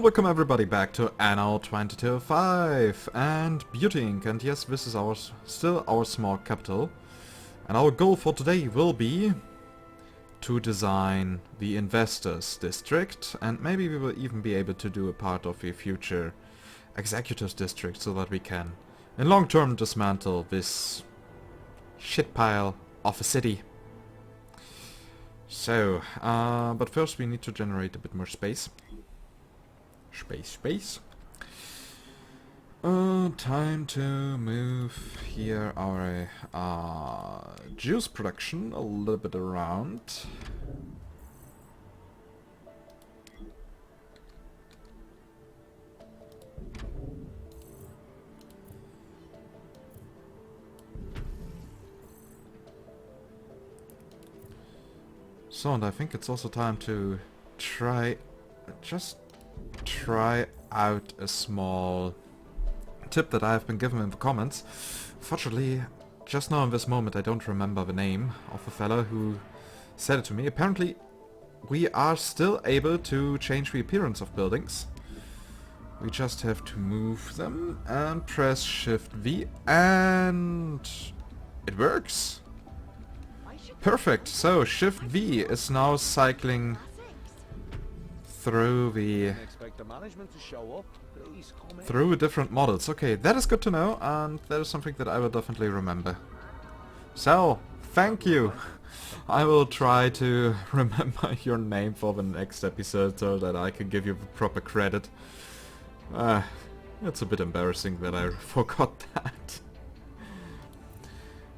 welcome everybody back to Anno 2025 and Beauty Inc. And yes, this is still our small capital. And our goal for today will be to design the investors district, and maybe we will even be able to do a part of the future executors district so that we can in long term dismantle this shit pile of a city. So, but first we need to generate a bit more space. Space. Time to move here our juice production a little bit around. So, and I think it's also time to try out a small tip that I have been given in the comments. Fortunately, just now in this moment I don't remember the name of the fellow who said it to me. Apparently we are still able to change the appearance of buildings. We just have to move them and press Shift V and it works. Perfect. So Shift V is now cycling through different models. Okay, that is good to know, and that is something that I will definitely remember. So, thank you. I will try to remember your name for the next episode so that I can give you the proper credit. It's a bit embarrassing that I forgot that.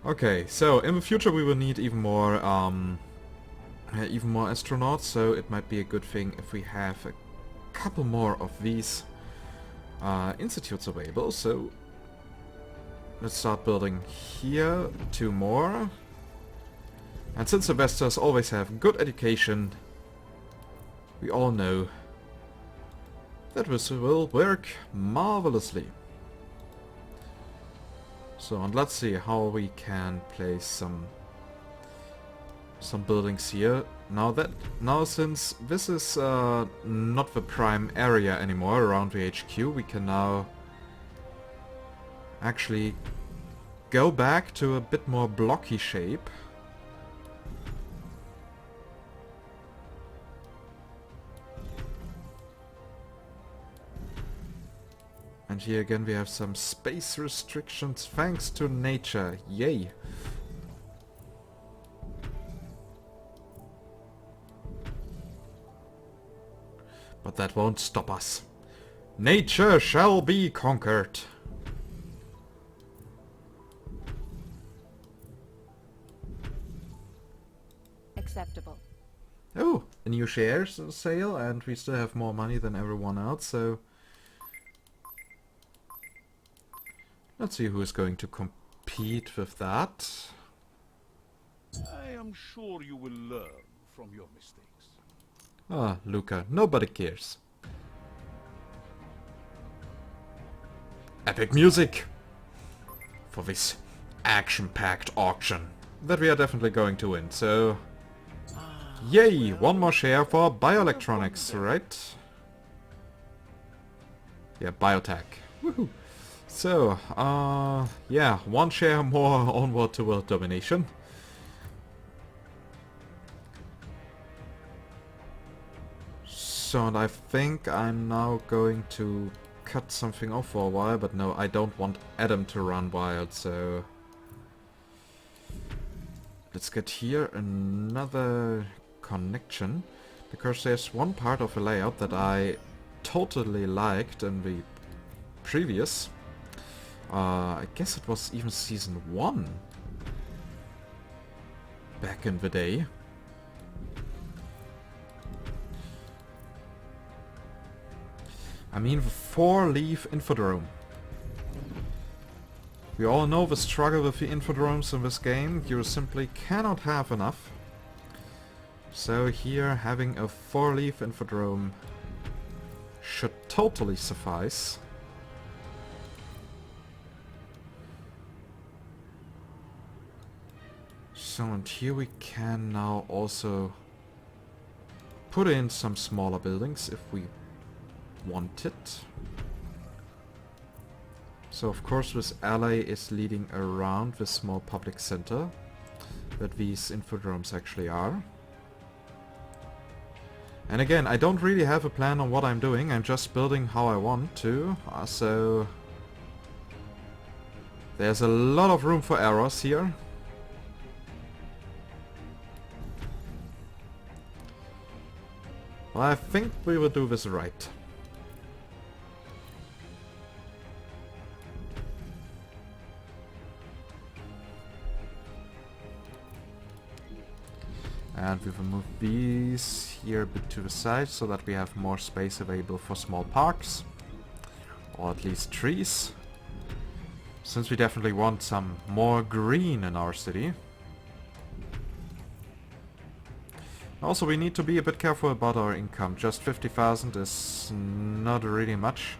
Okay, so in the future we will need even more astronauts, so it might be a good thing if we have a couple more of these institutes available. So let's start building here, 2 more. And since investors always have good education, we all know that this will work marvelously. So, and let's see how we can place some buildings here. Now since this is not the prime area anymore around the HQ, we can now actually go back to a bit more blocky shape. And here again we have some space restrictions thanks to nature. Yay! But that won't stop us. Nature shall be conquered. Acceptable. Oh, a new shares sale, and we still have more money than everyone else, so let's see who is going to compete with that. I am sure you will learn from your mistakes. Ah, Luca, nobody cares. Epic music for this action-packed auction that we are definitely going to win, so yay, 1 more share for bioelectronics, right? Yeah, biotech. Woohoo! So, yeah, 1 share more onward to world domination. So, and I think I'm now going to cut something off for a while, but no, I don't want Adam to run wild, so let's get here another connection, because there's one part of the layout that I totally liked in the previous, I guess it was even season 1 back in the day. I mean the 4-leaf infodrome. We all know the struggle with the infodromes in this game. You simply cannot have enough. So here having a 4-leaf infodrome should totally suffice. So, and here we can now also put in some smaller buildings if we wanted. So of course this alley is leading around this small public center that these infodromes actually are. And again, I don't really have a plan on what I'm doing, I'm just building how I want to, so there's a lot of room for errors here. Well, I think we will do this right. And we will move these here a bit to the side so that we have more space available for small parks. Or at least trees. Since we definitely want some more green in our city. Also, we need to be a bit careful about our income. Just 50,000 is not really much.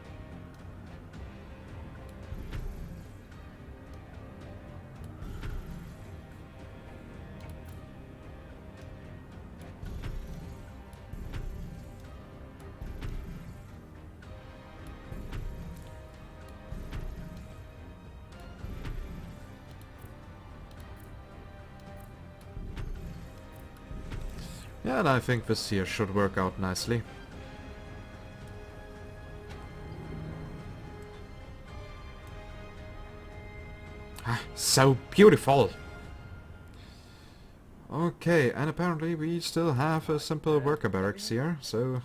Yeah, and I think this here should work out nicely. Ah, so beautiful! Okay, and apparently we still have a simple worker barracks here, so,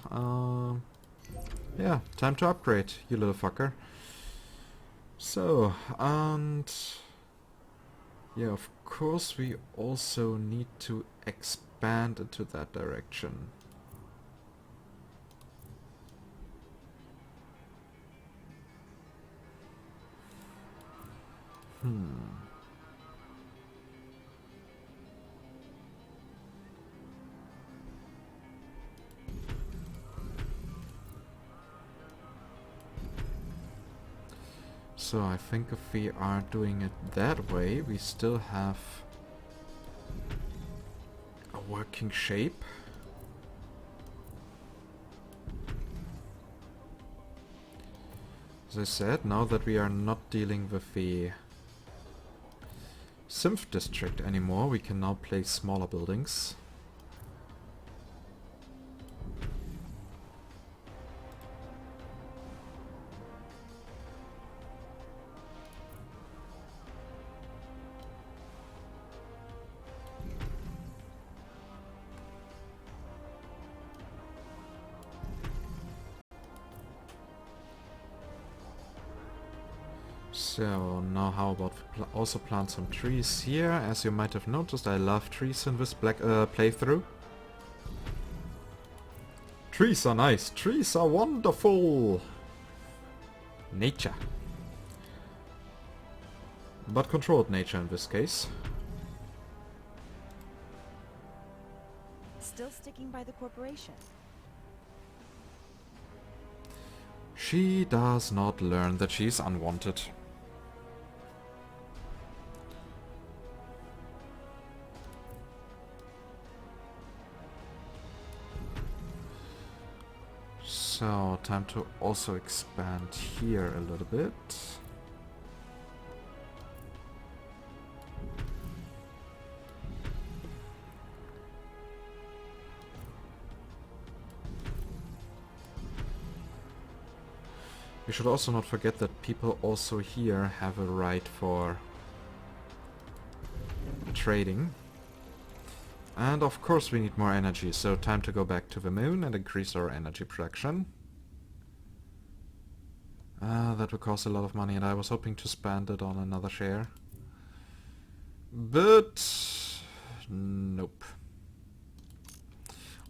yeah, time to upgrade, you little fucker. So, and yeah, of course we also need to expand into that direction. So I think if we are doing it that way, we still have a working shape. As I said, now that we are not dealing with the SIII district anymore, we can now place smaller buildings. So now how about we also plant some trees here. As you might have noticed, I love trees in this playthrough. Trees are nice. Trees are wonderful. Nature. But controlled nature in this case. Still sticking by the corporation. She does not learn that she is unwanted. So, time to also expand here a little bit. We should also not forget that people also here have a right for trading. And of course we need more energy, so time to go back to the moon and increase our energy production. That will cost a lot of money and I was hoping to spend it on another share. But nope.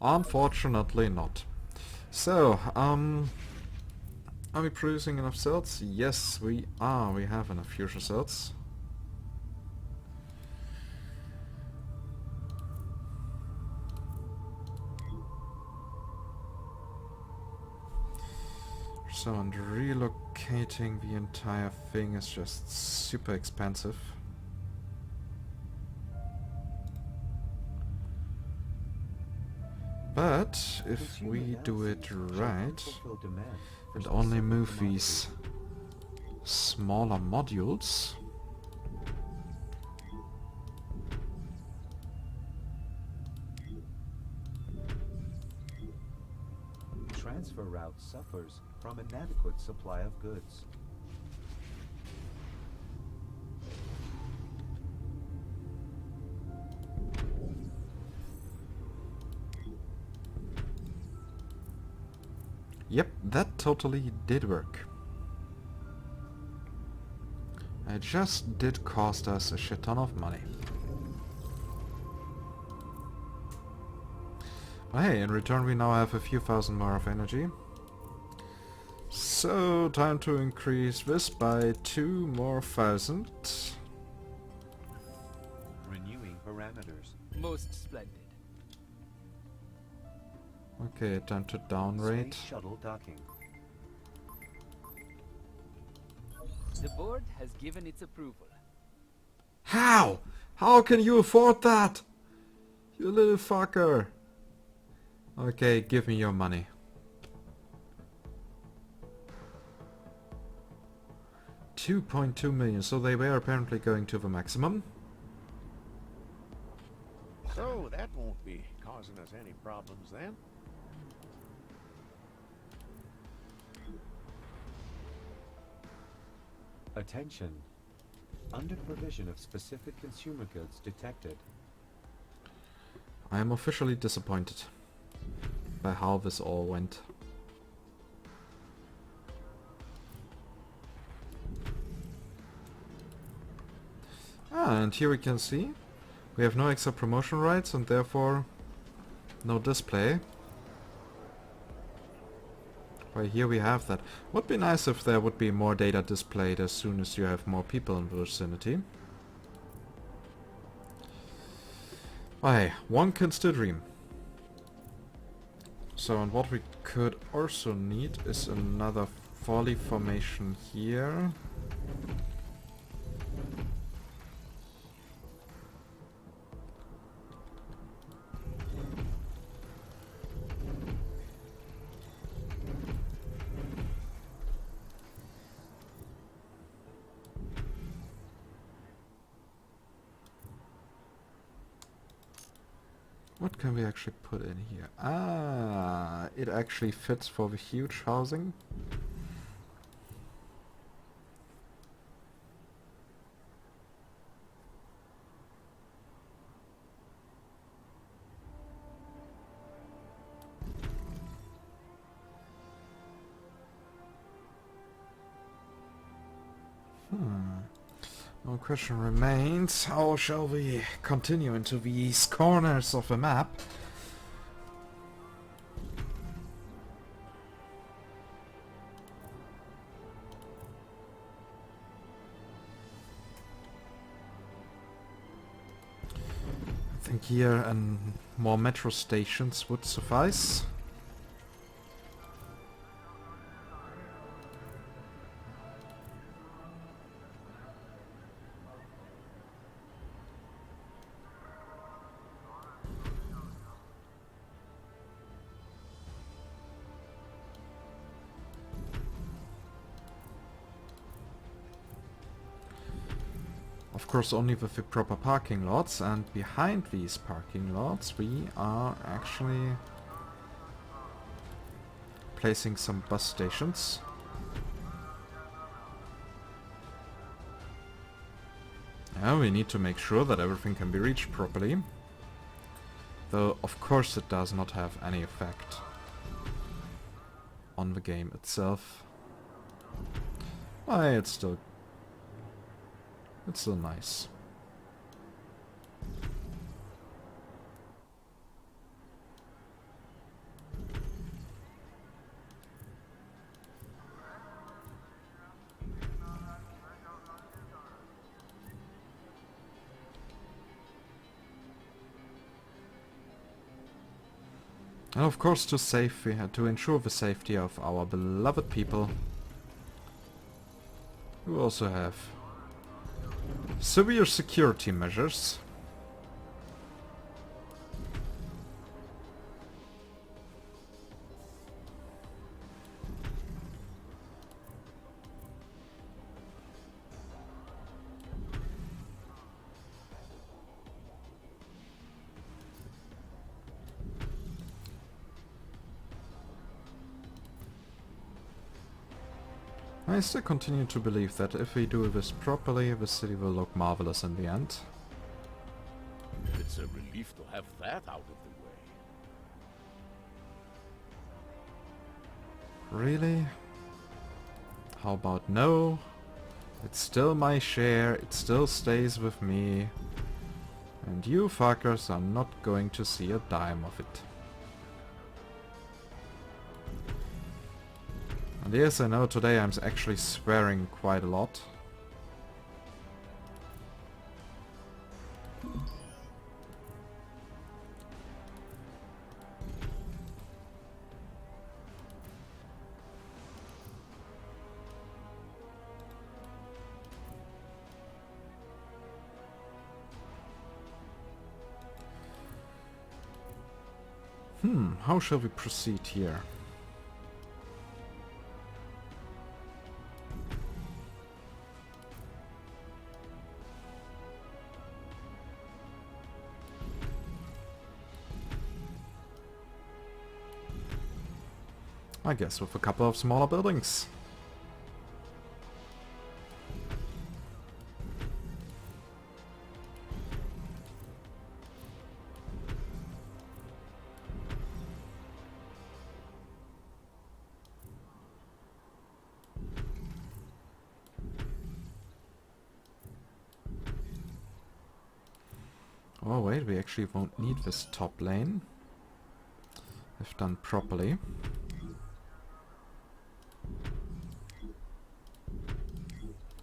Unfortunately not. So, are we producing enough cells? Yes, we are. We have enough fusion cells. So, and relocating the entire thing is just super expensive. But if we do it right, And only move these smaller modules. Transfer route suffers from inadequate supply of goods. Yep, that totally did work. It just did cost us a shit ton of money. But hey, in return we now have a few thousand more of energy. So, time to increase this by 2 more thousand. Renewing parameters. Most splendid. Okay, time to downrate. Space shuttle docking. The board has given its approval. How? How can you afford that? You little fucker. Okay, give me your money. 2.2 million, so they were apparently going to the maximum. So that won't be causing us any problems then. Attention. Under provision of specific consumer goods detected. I am officially disappointed by how this all went. And here we can see we have no extra promotion rights and therefore no display. Well, here we have that. Would be nice if there would be more data displayed as soon as you have more people in the vicinity. Well, hey, one can still dream. So, and what we could also need is another volley formation here. What can we actually put in here? Ah, it actually fits for the huge housing. No question remains, how shall we continue into these corners of the map? I think here and more metro stations would suffice. Of course only with the proper parking lots, and behind these parking lots we are actually placing some bus stations. Yeah, we need to make sure that everything can be reached properly. Though of course it does not have any effect on the game itself. Why, it's still nice. And of course to ensure the safety of our beloved people, we also have severe security measures. I still continue to believe that if we do this properly, the city will look marvelous in the end. It's a relief to have that out of the way. Really? How about no? It's still my share, it still stays with me. And you fuckers are not going to see a dime of it. And yes, I know today I'm actually swearing quite a lot. How shall we proceed here? I guess with a couple of smaller buildings. Oh wait, we actually won't need this top lane, if done properly.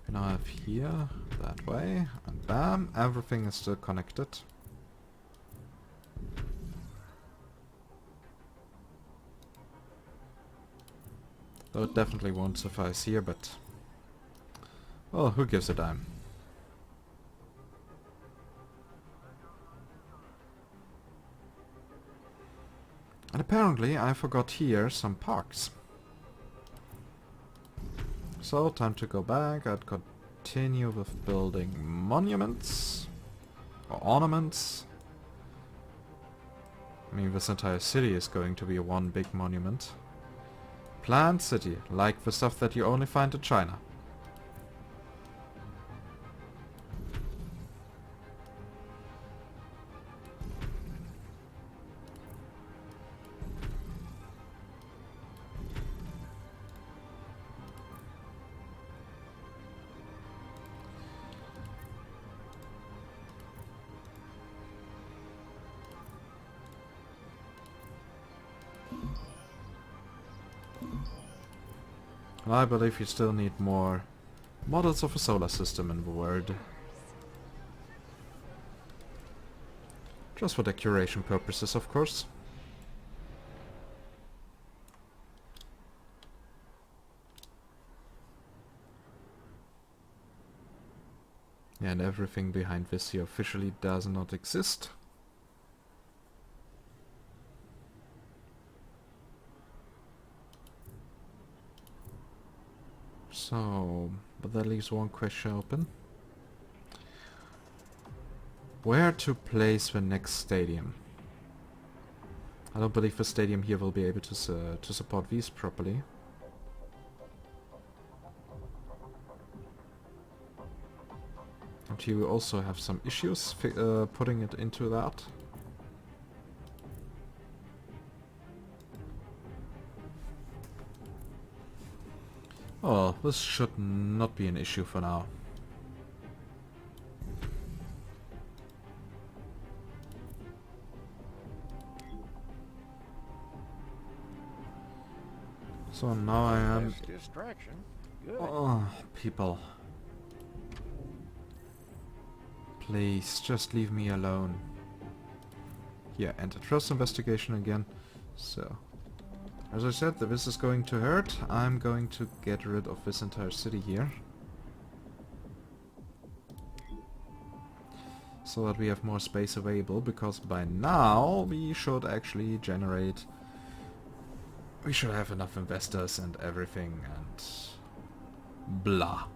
We now have here, that way, and bam, everything is still connected. Though it definitely won't suffice here, but... well, who gives a damn? And apparently I forgot here some parks. So, time to go back and continue with building monuments. Or ornaments. I mean, this entire city is going to be one big monument. Planned city, like the stuff that you only find in China. I believe you still need more models of a solar system in the world. Just for decoration purposes, of course. Yeah, and everything behind this here officially does not exist. So, but that leaves one question open. Where to place the next stadium? I don't believe the stadium here will be able to support these properly. And you also have some issues putting it into that. Oh, this should not be an issue for now. So now I am... distraction. Good. oh, people. Please, just leave me alone. Yeah, antitrust investigation again. So, as I said, if this is going to hurt, I'm going to get rid of this entire city here. So that we have more space available, because by now we should actually generate... we should have enough investors and everything and... blah.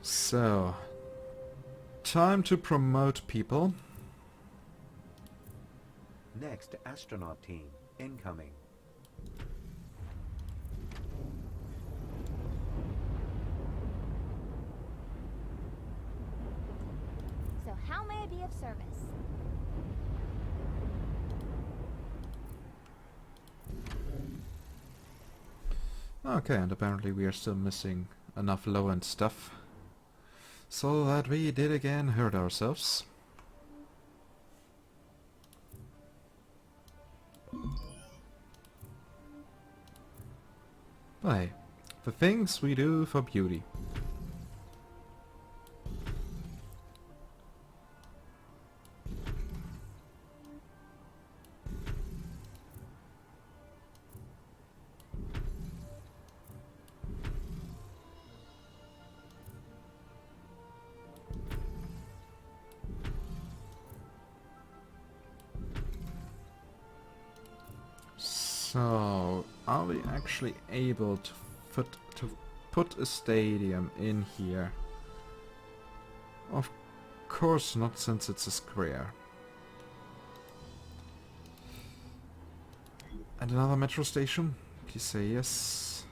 So, time to promote people. Next astronaut team incoming. So how may I be of service? Okay, and apparently we are still missing enough low-end stuff. So that we did again hurt ourselves. But hey, the things we do for beauty. So, are we actually able to put a stadium in here? Of course not, since it's a square. And another metro station? Please say yes.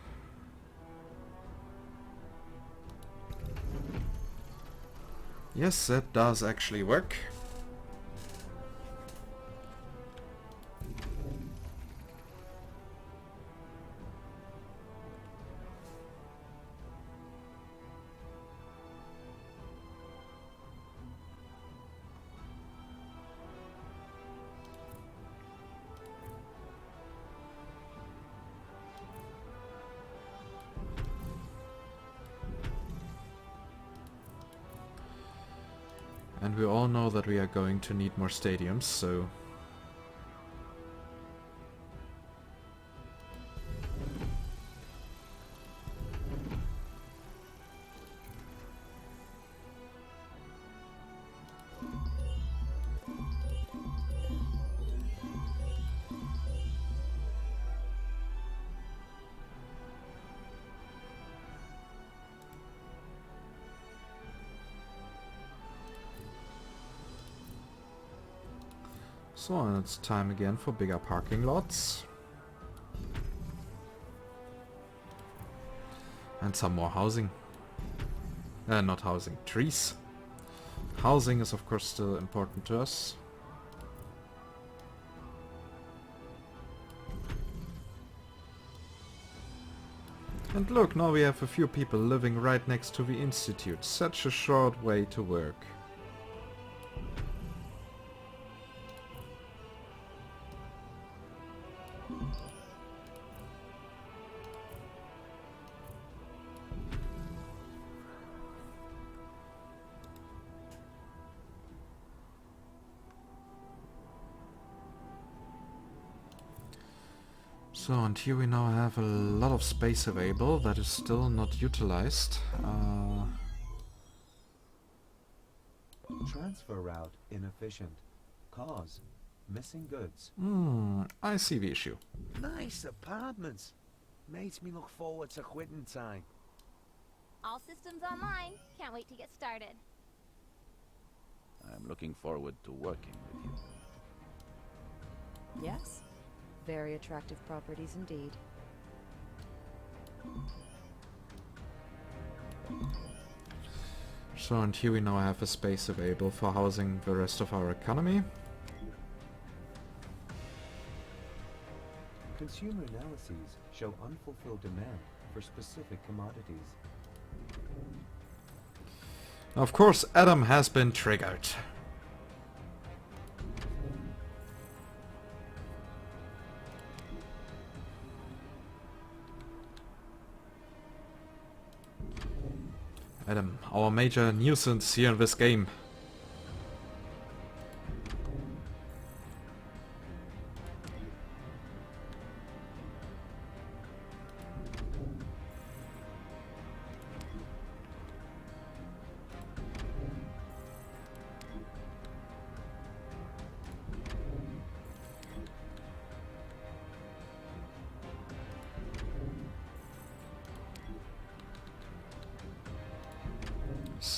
Yes, that does actually work. And we all know that we are going to need more stadiums, so... So, and it's time again for bigger parking lots. And some more housing. Not housing, trees. Housing is of course still important to us. And look, now we have a few people living right next to the institute. Such a short way to work. So, and here we now have a lot of space available that is still not utilized. Transfer route inefficient. Cause missing goods. I see the issue. Nice apartments. Makes me look forward to quitting time. All systems online. Can't wait to get started. I'm looking forward to working with you. Yes. Very attractive properties indeed. So, and here we now have a space available for housing the rest of our economy. Consumer analyses show unfulfilled demand for specific commodities. Of course, Adam has been triggered. Adam, our major nuisance here in this game.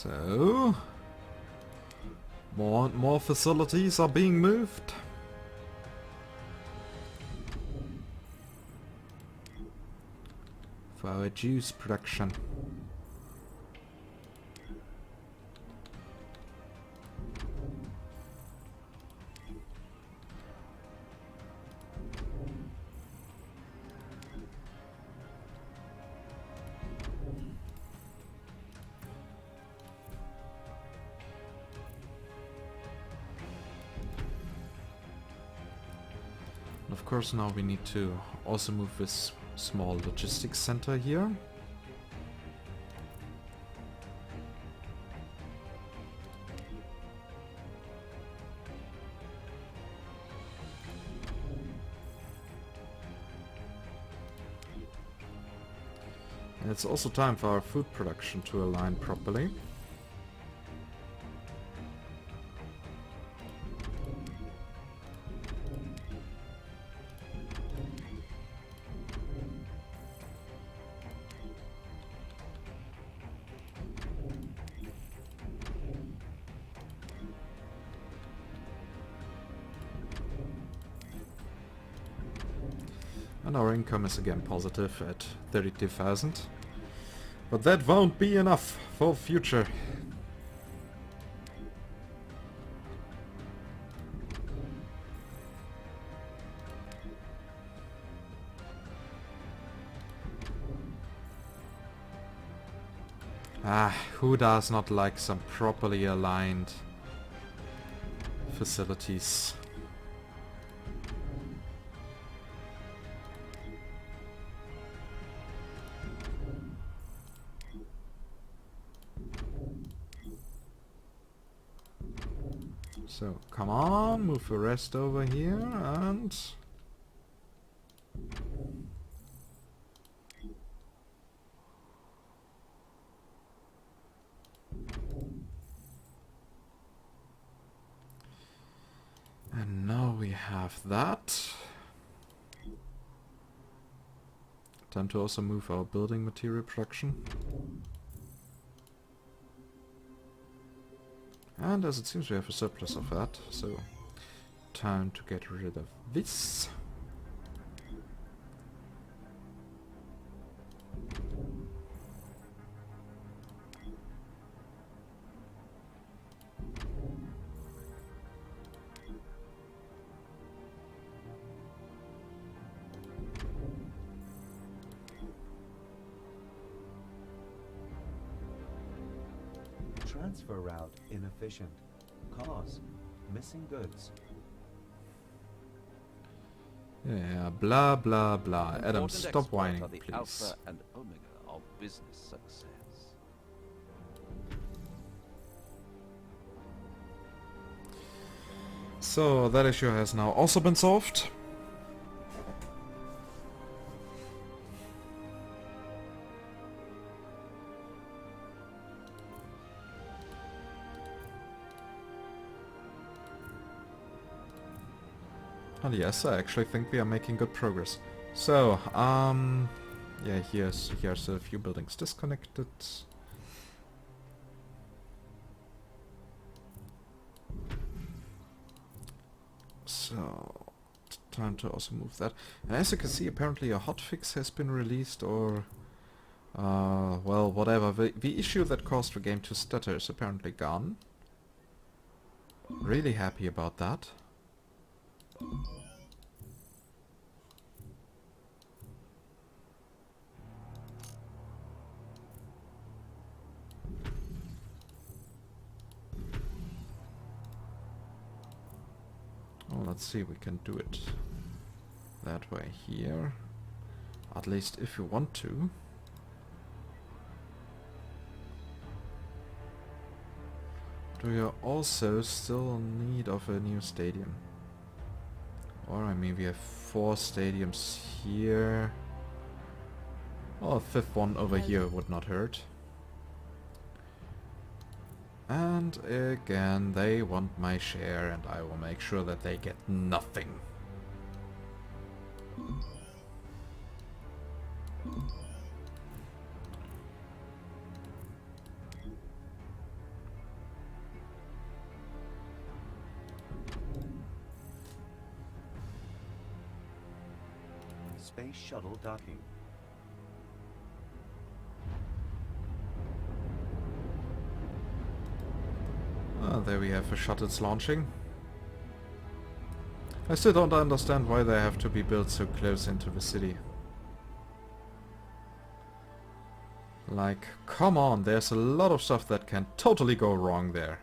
So, more and more facilities are being moved. For our juice production. Of course, now we need to also move this small logistics center here. And it's also time for our food production to align properly. And our income is again positive at 32,000. But that won't be enough for future. Who does not like some properly aligned facilities? So, come on, move the rest over here, and... And now we have that. Time to also move our building material production. And as it seems we have a surplus of that, so time to get rid of this. Transfer route inefficient. Cause missing goods. Yeah, blah blah blah. Adam, Important stop exports whining, are the please. alpha and omega of business success. So that issue has now also been solved. And yes, I actually think we are making good progress. So, yeah, here's a few buildings disconnected. So, time to also move that. And as you can see, apparently a hotfix has been released, or well, whatever. The issue that caused the game to stutter is apparently gone. Really happy about that. Well, let's see, we can do it that way here. At least if you want to. Do you also still need of a new stadium? Or I mean, we have 4 stadiums here. Well, a 5th one over here would not hurt. And again, they want my share, and I will make sure that they get nothing. Space shuttle docking. Ah, there we have a shuttles launching. I still don't understand why they have to be built so close into the city. Like, come on, there's a lot of stuff that can totally go wrong there.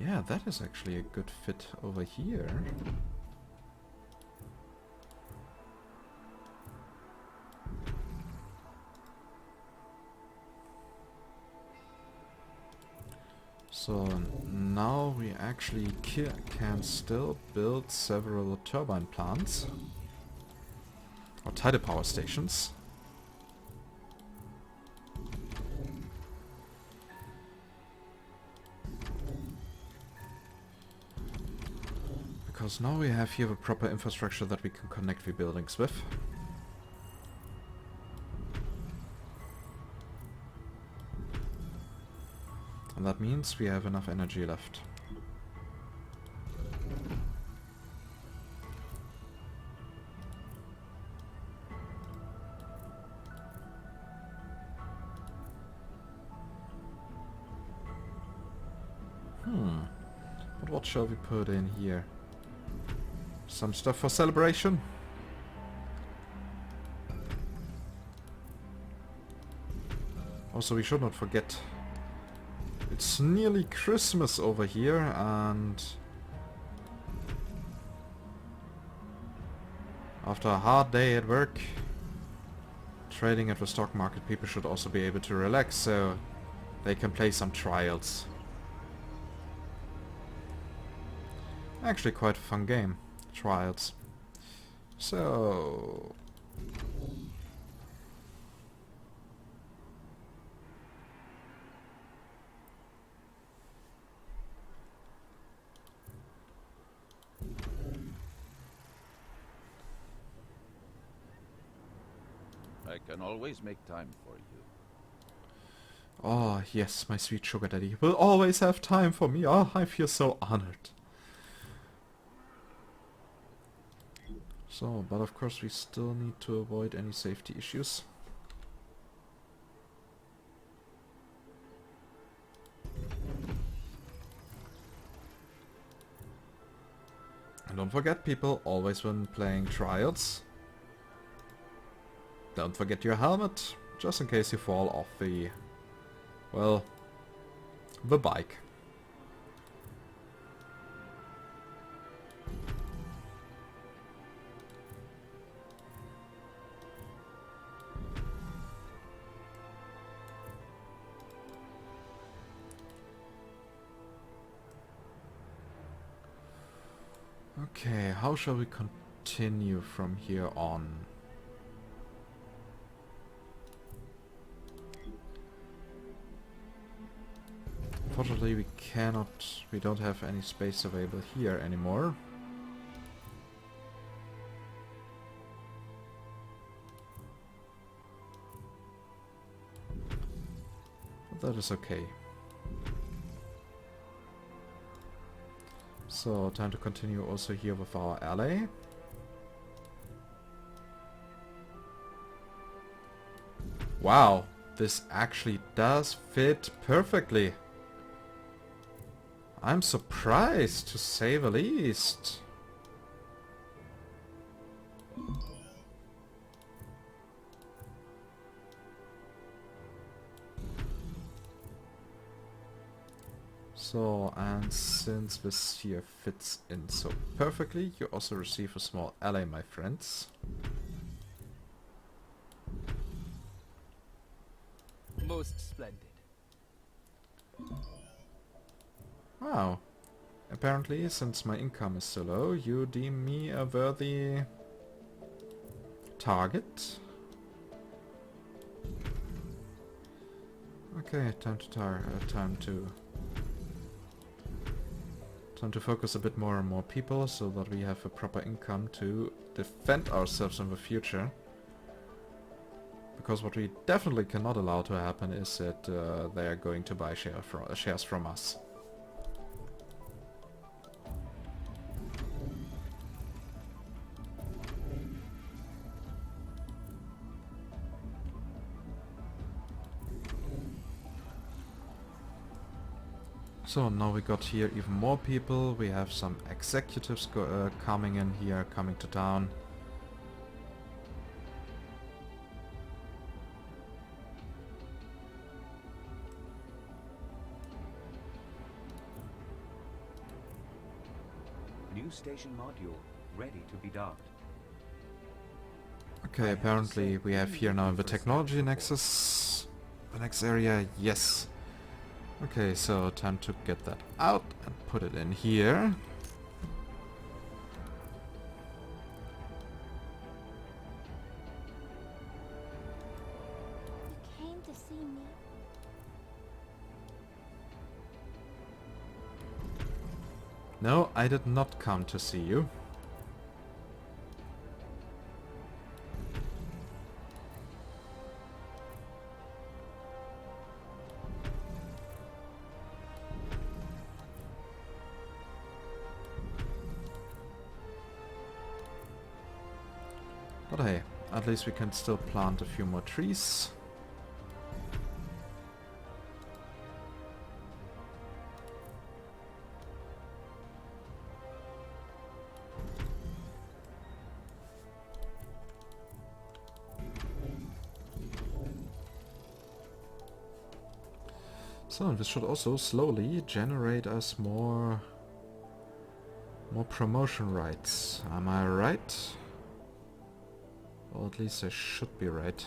Yeah, that is actually a good fit over here. So now we actually can still build several turbine plants or tidal power stations. Because now we have here the proper infrastructure that we can connect the buildings with. And that means we have enough energy left. But what shall we put in here? Some stuff for celebration? Also, we should not forget, it's nearly Christmas over here, and after a hard day at work, trading at the stock market, people should also be able to relax, so they can play some trials. Actually quite a fun game, Trials. So... I can always make time for you. Oh yes, my sweet sugar daddy will always have time for me. Oh, I feel so honored. So, but of course we still need to avoid any safety issues. And don't forget, people, always when playing Trials, don't forget your helmet, just in case you fall off the, well, the bike. Okay, how shall we continue from here on? Unfortunately, we don't have any space available here anymore. But that is okay. So, time to continue also here with our ally. Wow, this actually does fit perfectly. I'm surprised, to say the least. So, and since this here fits in so perfectly, you also receive a small ally, my friends. Most splendid. Wow. Apparently, since my income is so low, you deem me a worthy target. Okay, time to focus a bit more on more people so that we have a proper income to defend ourselves in the future. Because what we definitely cannot allow to happen is that they are going to buy shares from us. So now we got here even more people. We have some executives coming in here, coming to town. New station module ready to be docked. Okay, apparently we have here now the technology nexus. The next area, yes. Okay, so time to get that out and put it in here. You came to see me. No, I did not come to see you. But hey, at least we can still plant a few more trees. So this should also slowly generate us more promotion rights. Am I right? Well, at least I should be right.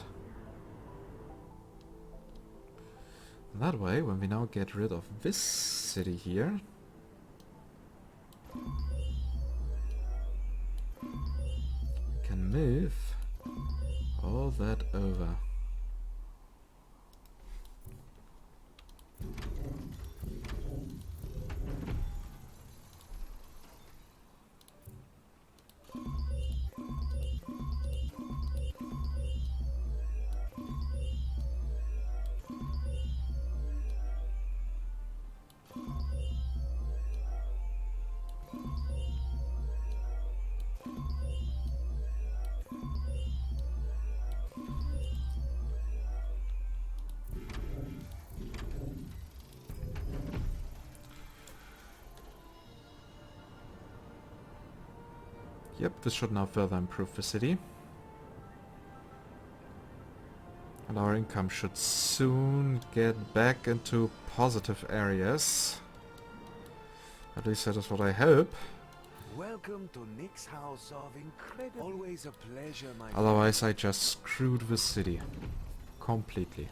That way, when we now get rid of this city here, we can move all that over. Yep, this should now further improve the city. And our income should soon get back into positive areas. At least that is what I hope. Welcome to Nick's house of incredible. Always a pleasure, my Otherwise I just screwed the city. Completely.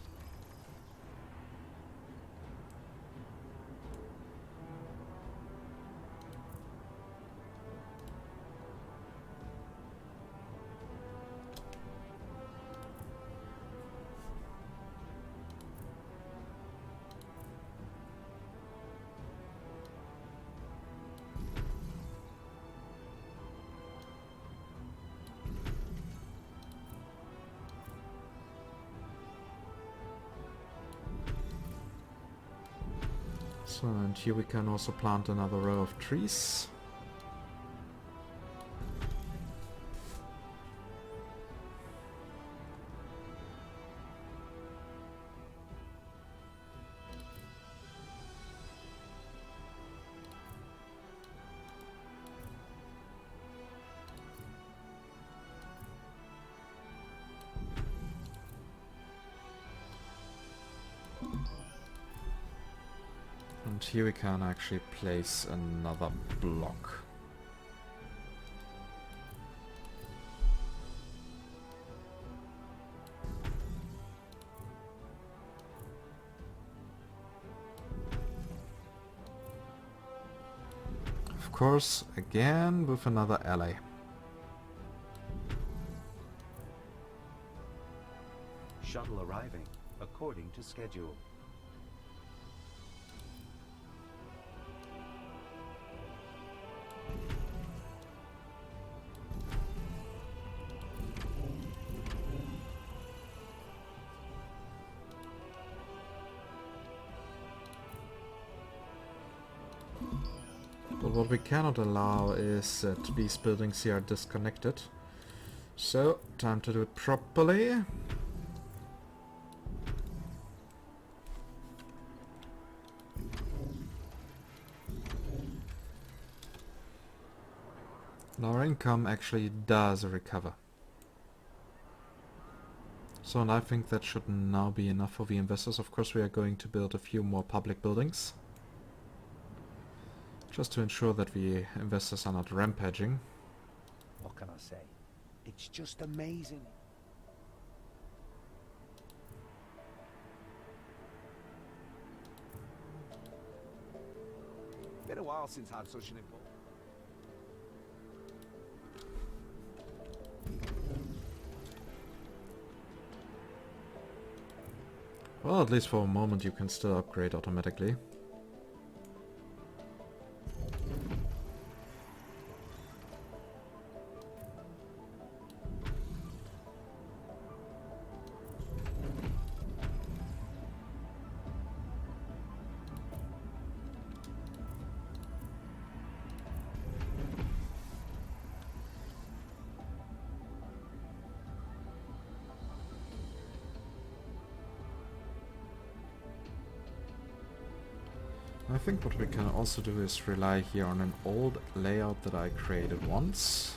So, and here we can also plant another row of trees. And here we can actually place another block. Of course, again with another ally. Shuttle arriving according to schedule. But what we cannot allow is that these buildings here are disconnected. So, time to do it properly. And our income actually does recover. So, and I think that should now be enough for the investors. Of course, we are going to build a few more public buildings, just to ensure that the investors are not rampaging. What can I say? It's just amazing. Been a while since I've such an important. Well, at least for a moment you can still upgrade automatically. I think what we can also do is rely here on an old layout that I created once.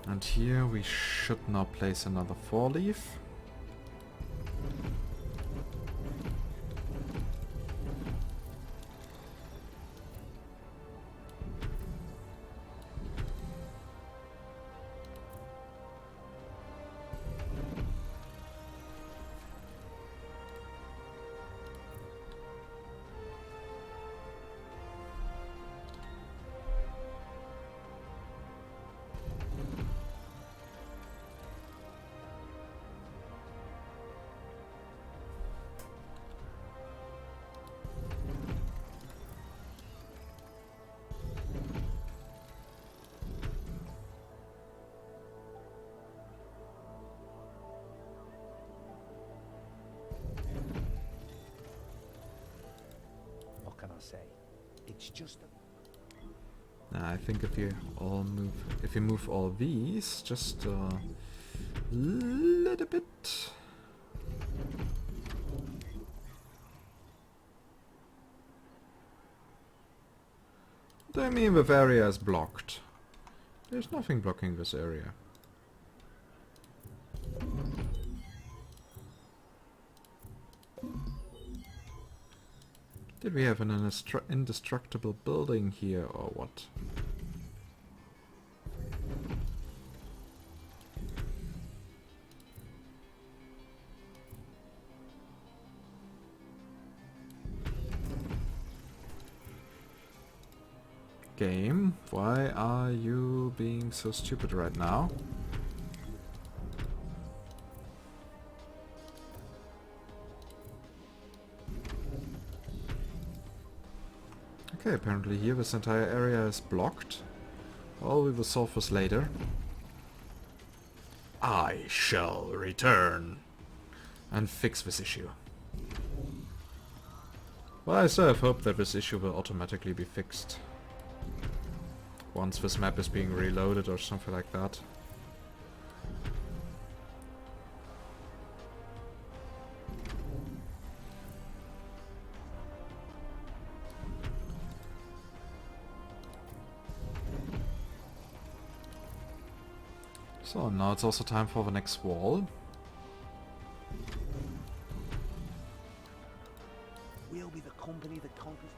And here we should now place another 4-leaf. What can I say? It's just a... I think if you move all these just a little bit. What do I mean with area is blocked? There's nothing blocking this area. Did we have an indestructible building here or what? Game, why are you being so stupid right now? Okay, apparently here this entire area is blocked. Well, we will solve this later. I shall return and fix this issue. Well, I still have hope that this issue will automatically be fixed once this map is being reloaded or something like that. So now it's also time for the next wall. We'll be the company that conquers...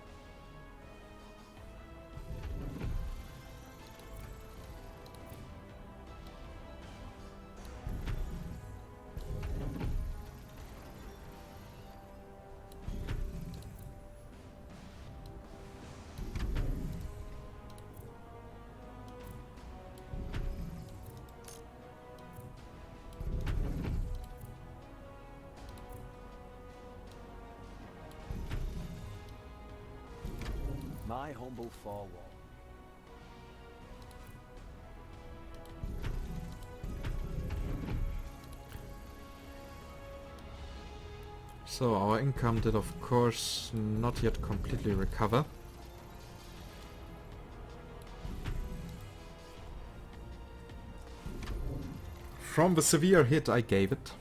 My humble forward. So our income did of course not yet completely recover. From the severe hit I gave it.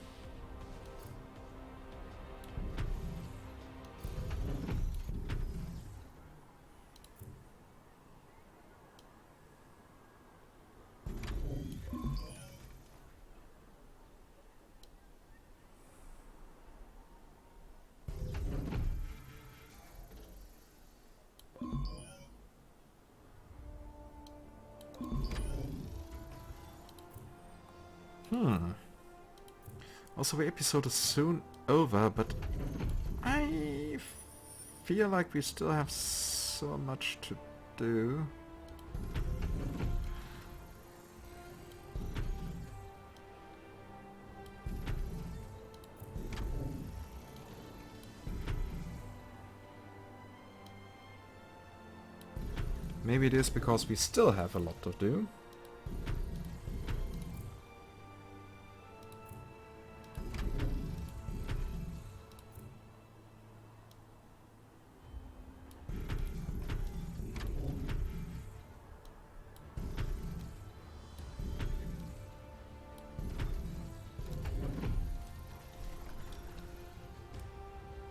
Also, the episode is soon over, but I feel like we still have so much to do. Maybe it is because we still have a lot to do.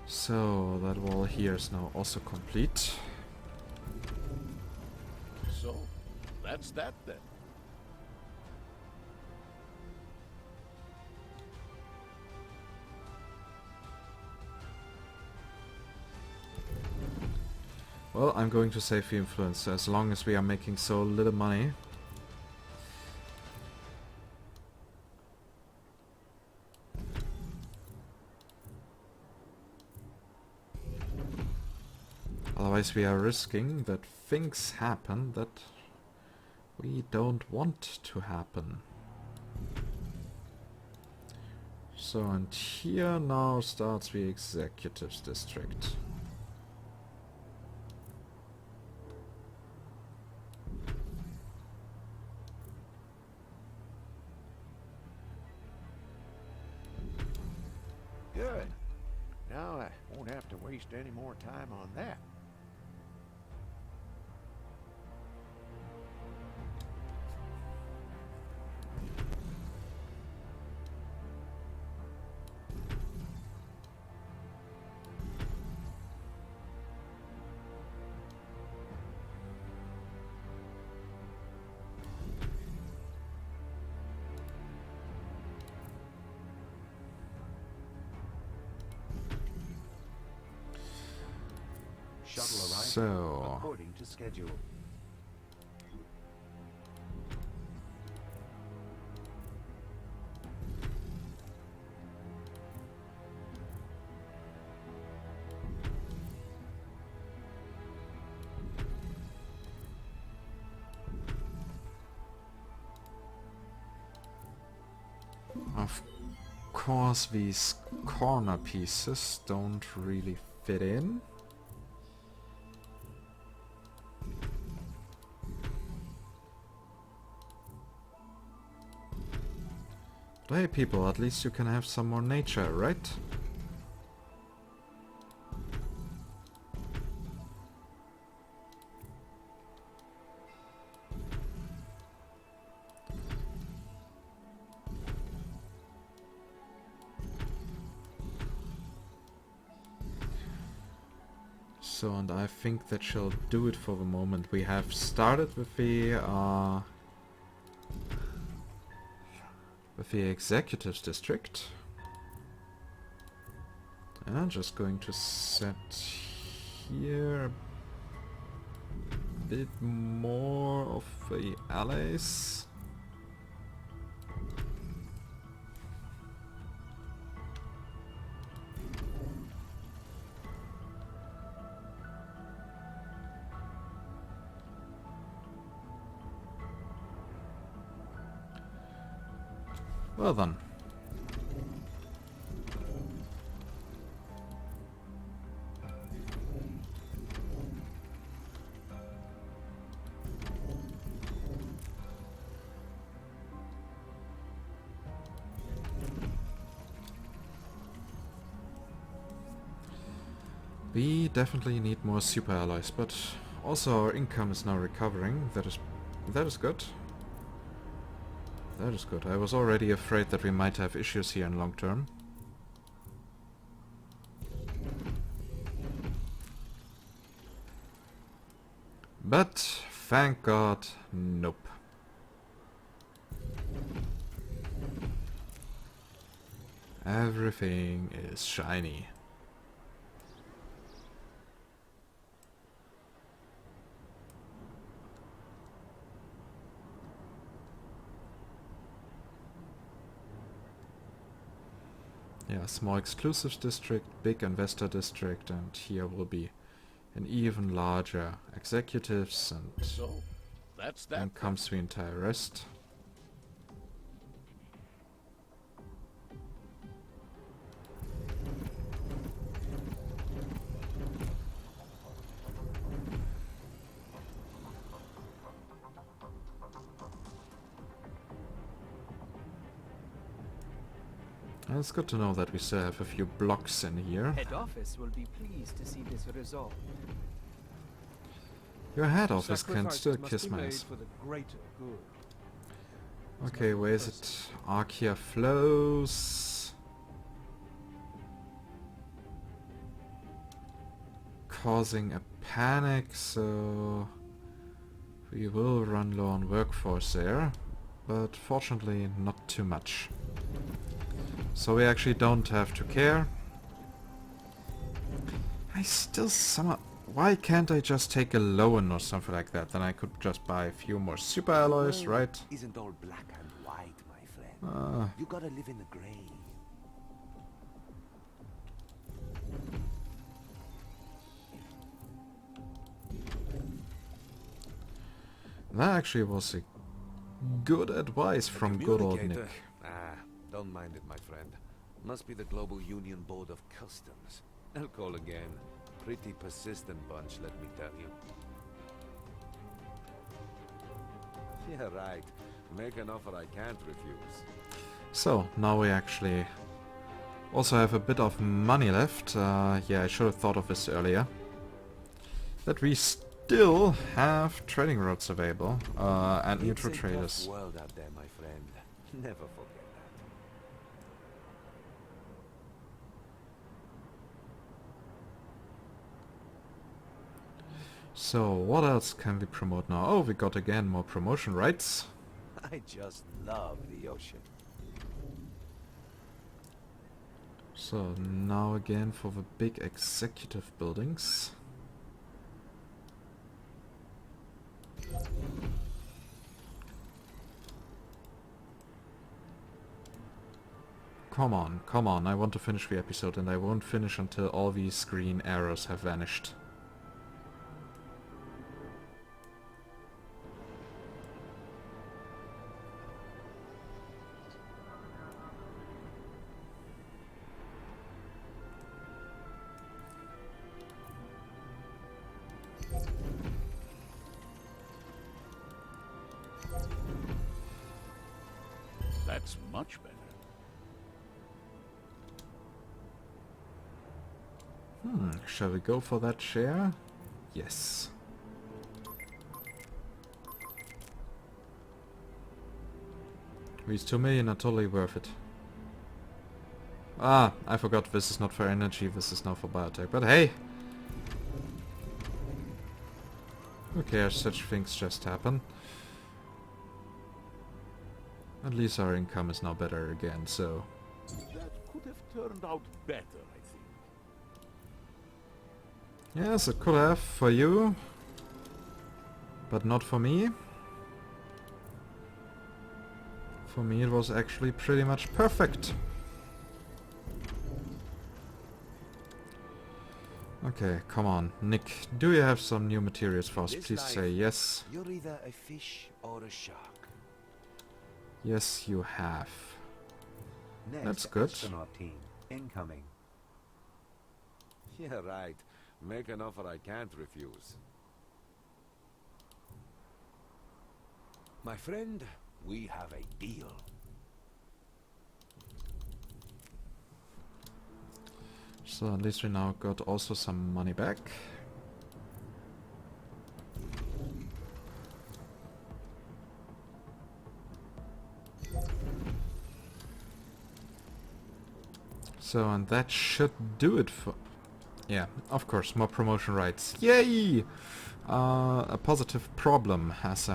So that wall here is now also complete. So, that's that then. Well, I'm going to save the influence as long as we are making so little money. Otherwise we are risking that things happen that we don't want to happen. So, and here now starts the executives district. Good. Now I won't have to waste any more time on that. Shuttle arrival So, according to schedule. of course these corner pieces don't really fit in. But hey people, at least you can have some more nature, right? So, and I think that shall do it for the moment. We have started with the executives district. And I'm just going to set here a bit more of the allies. Well then. We definitely need more super alloys, but also our income is now recovering. That is good. That is good. I was already afraid that we might have issues here in long term. But thank God, nope. Everything is shiny. Yeah, small exclusives district, big investor district, and here will be an even larger executives, and So, that's that. then comes the entire rest. And it's good to know that we still have a few blocks in here. Head office will be pleased to see this resolved. Your head office can Sacrifices still must kiss be my made ass. for the greater good. Okay, where is it? Archaea flows. Causing a panic, so we will run low on workforce there, but fortunately not too much. So we actually don't have to care. I still somehow... Why can't I just take a loan or something like that? Then I could just buy a few more super alloys, right? Isn't all black and white, my friend. You gotta live in the gray. That actually was a good advice from good old Nick. Communicator? Ah, don't mind it, my friend. Must be the Global Union Board of Customs. I'll call again. Pretty persistent bunch, let me tell you. Yeah, right. Make an offer I can't refuse. So, now we actually also have a bit of money left. Yeah, I should have thought of this earlier. That we still have trading routes available, and neutral It's a traders. tough world out there, my friend. Never forget that. So, what else can we promote now? Oh, we got again more promotion rights. I just love the ocean. So, now again for the big executive buildings. Come on, I want to finish the episode, and I won't finish until all these green arrows have vanished. That's much better. Shall we go for that share? Yes. These 2 million are totally worth it. Ah, I forgot this is not for energy, this is now for biotech. But hey! Who cares, such things just happen. At least our income is now better again, so... That could have turned out better, I think. Yes, it could have for you. But not for me. For me it was actually pretty much perfect. Okay, come on. Nick, do you have some new materials for us? This Please life, say yes. You're either a fish or a shark. Yes, you have. Next That's good. astronaut team incoming. Yeah, right. Make an offer I can't refuse. My friend, we have a deal. So at least we now got also some money back. So, and that should do it for... Yeah, of course, more promotion rights. Yay! A positive problem, as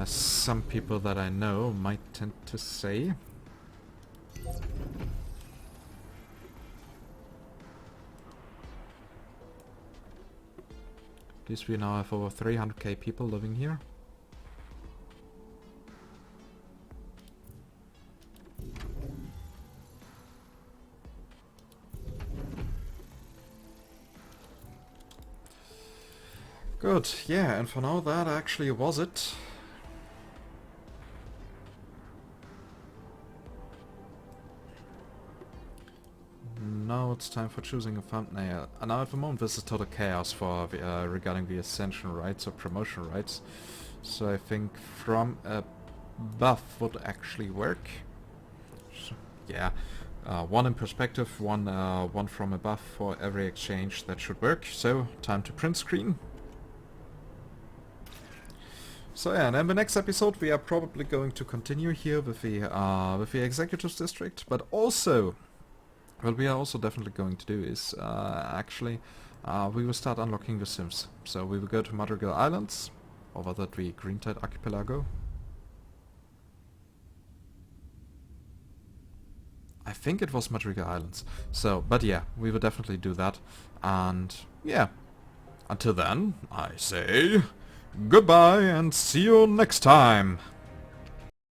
some people that I know might tend to say. At least we now have over 300k people living here. Good, yeah, and for now that actually was it. Now it's time for choosing a thumbnail. And now at the moment this is total chaos for regarding the ascension rights or promotion rights. So I think from above would actually work. So, yeah, one in perspective, one from above for every exchange. That should work. So time to print screen. So yeah, and in the next episode we are probably going to continue here with the executives district, but also what we are also definitely going to do is actually we will start unlocking the Sims. So we will go to Madrigal Islands, or was that the Green Tide Archipelago? I think it was Madrigal Islands. So, but yeah, we will definitely do that. And yeah, until then, I say goodbye and see you next time.